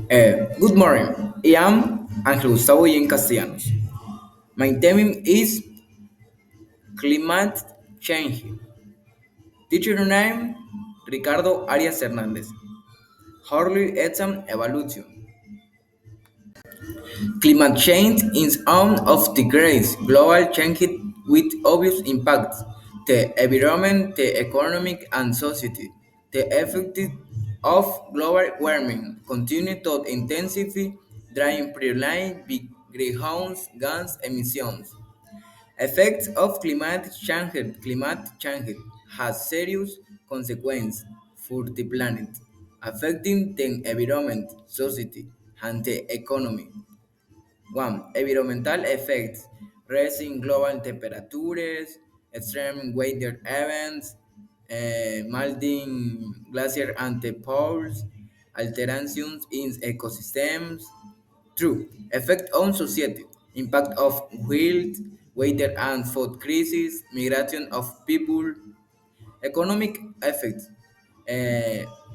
Good morning. I am Ángel Gustavo Yen Castellanos. My theme is climate change. Teacher name Ricardo Arias Hernández. Early exam evaluation. Climate change is one of the greatest global changes with obvious impacts the environment, the economic and society. The effects of global warming continue to intensify, driving primarily big greenhouse gas emissions. Effects of climate change has serious consequences for the planet, affecting the environment, society, and the economy. 1. Environmental effects, rising global temperatures, extreme weather events, melting glacier and the poles, alterations in ecosystems. True. Effect on society, impact of health, weather and food crisis, migration of people, economic effects,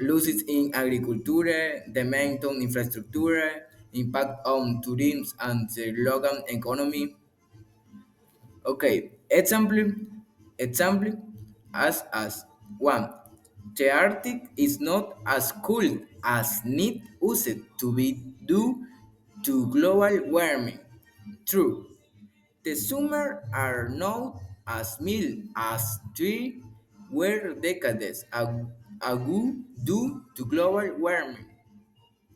losses in agriculture, demand on infrastructure, impact on tourism and the local economy. Okay, example as one. The Arctic is not as cold as need used to be due to global warming. True. The summer are not as mild as they were decades ago due to global warming.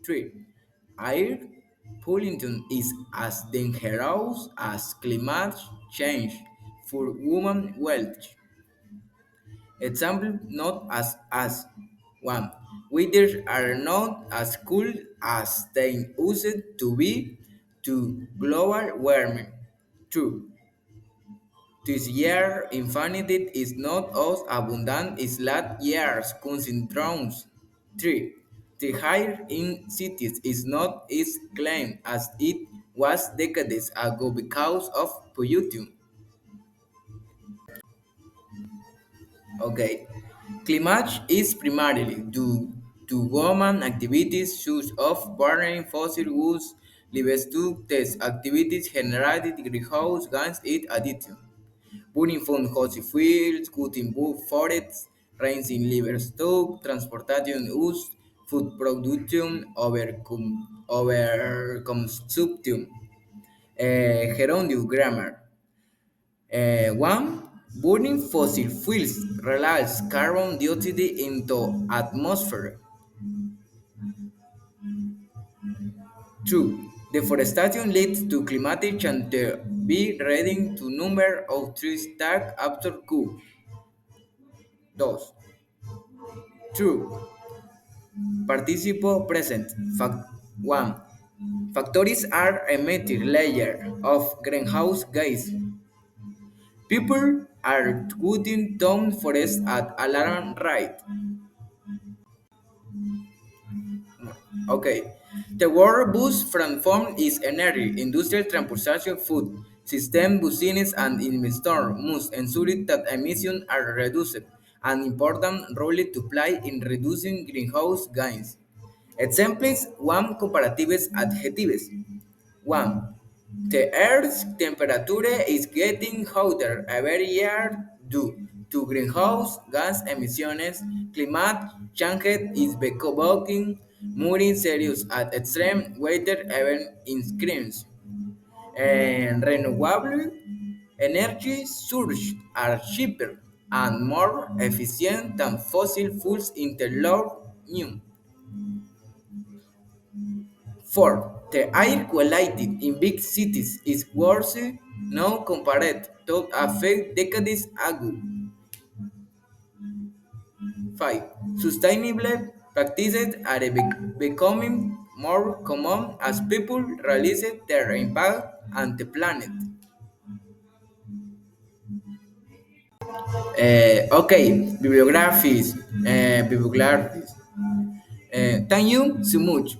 3. Air pollution is as dangerous as climate change for human health. Example not as 1. Winters are not as cool as they used to be to global warming. 2. This year infinity is not as abundant as last year's concentrations. 3. The higher in cities is not as clean as it was decades ago because of pollution. Okay. Climate is primarily due to human activities such as burning fossil fuels, livestock test activities generated greenhouse gas in addition. Burning from fossil fuels, cutting wood forests, raising livestock, transportation use, food production, overconsumption. Gerundio grammar. 1. Burning fossil fuels releases carbon dioxide into atmosphere. 2. Deforestation leads to climate change. Be ready to number of trees that after cool. 2. True. Participle present. Fact 1. Factories are emitting layer of greenhouse gas. People are cutting down forests at alarm rate. Okay. The world bus transform its energy, industrial transportation, food system, business, and investors must ensure that emissions are reduced, an important role to play in reducing greenhouse gas. Examples 1 comparatives adjectives. 1. The Earth's temperature is getting hotter every year due to greenhouse gas emissions. Climate change is becoming more serious at extreme weather events increase. And renewable energy sources are cheaper and more efficient than fossil fuels in the long run. 4. The air quality in big cities is worse now compared to a few decades ago. 5. Sustainable practices are becoming more common as people realize their impact on the planet. Okay, bibliographies. Thank you so much.